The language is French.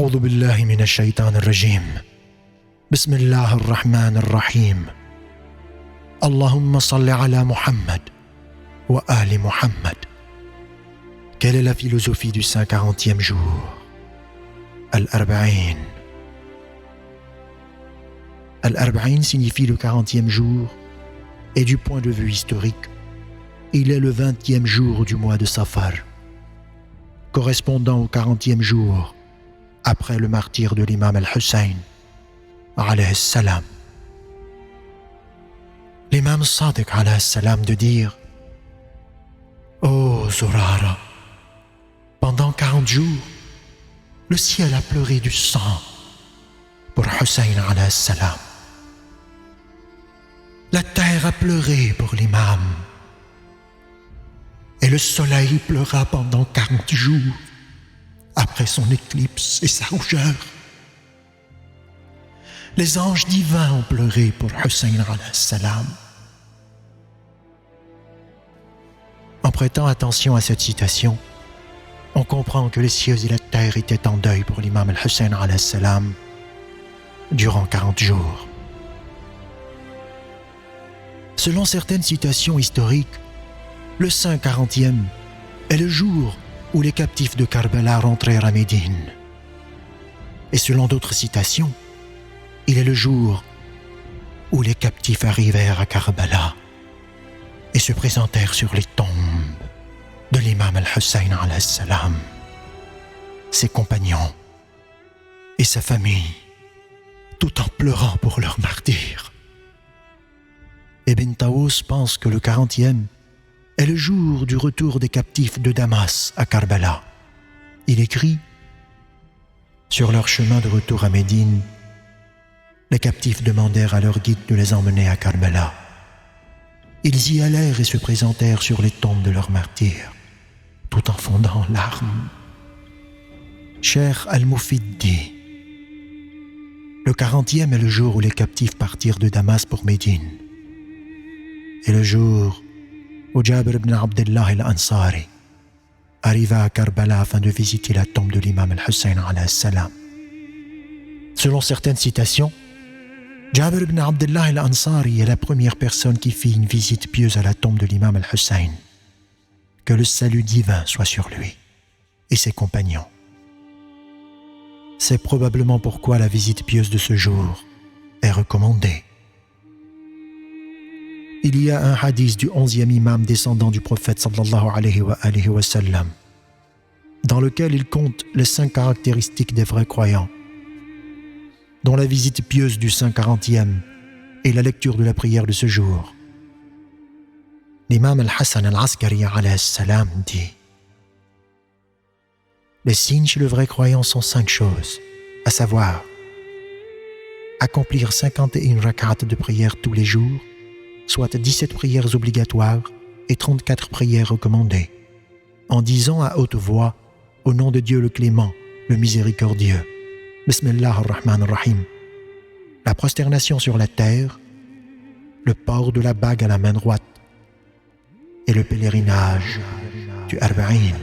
أعوذ بالله من الشيطان الرجيم. بسم الله الرحمن الرحيم. اللهم صل على Muhammad wa Ali Muhammad. Quelle est la philosophie du 140e jour? Al-Arba'in. Al-Arba'in signifie le 40e jour, et du point de vue historique, il est le 20e jour du mois de Safar, correspondant au 40e jour après le martyre de l'imam al-Hussein, alayhi salam. L'imam Sadiq, alayhi salam, de dire: ô Zurara, pendant 40 jours, le ciel a pleuré du sang pour Hussein, alayhi salam. La terre a pleuré pour l'imam. Et le soleil pleura pendant 40 jours après son éclipse et sa rougeur. Les anges divins ont pleuré pour Hussein alayhi salam. En prêtant attention à cette citation, on comprend que les cieux et la terre étaient en deuil pour l'imam al-Hussein alayhi salam durant 40 jours. Selon certaines citations historiques, le 140e est le jour où les captifs de Karbala rentrèrent à Médine. Et selon d'autres citations, il est le jour où les captifs arrivèrent à Karbala et se présentèrent sur les tombes de l'imam al-Hussein alayhi salam, ses compagnons et sa famille, tout en pleurant pour leur martyr. Ibn Taous pense que le 40e est le jour du retour des captifs de Damas à Karbala. Il écrit: sur leur chemin de retour à Médine, les captifs demandèrent à leur guide de les emmener à Karbala. Ils y allèrent et se présentèrent sur les tombes de leurs martyrs, tout en fondant en larmes. Cheikh Al-Mufid dit: le 40e est le jour où les captifs partirent de Damas pour Médine, et le jour où Jabir ibn Abdullah al-Ansari arriva à Karbala afin de visiter la tombe de l'imam al-Hussein alayhi salam. Selon certaines citations, Jabir ibn Abdullah al-Ansari est la première personne qui fit une visite pieuse à la tombe de l'imam al-Hussein. Que le salut divin soit sur lui et ses compagnons. C'est probablement pourquoi la visite pieuse de ce jour est recommandée. Il y a un hadith du 11e imam descendant du prophète sallallahu alayhi wa sallam, dans lequel il compte les 5 caractéristiques des vrais croyants, dont la visite pieuse du 140e et la lecture de la prière de ce jour. L'imam al-Hassan al-Askari alayhi salam dit: les signes chez le vrai croyant sont 5 choses, à savoir accomplir 51 rak'at de prière tous les jours, soit 17 prières obligatoires et 34 prières recommandées, en disant à haute voix: au nom de Dieu le clément, le miséricordieux, Bismillah ar-Rahman ar-Rahim, la prosternation sur la terre, le port de la bague à la main droite et le pèlerinage du Arba'in.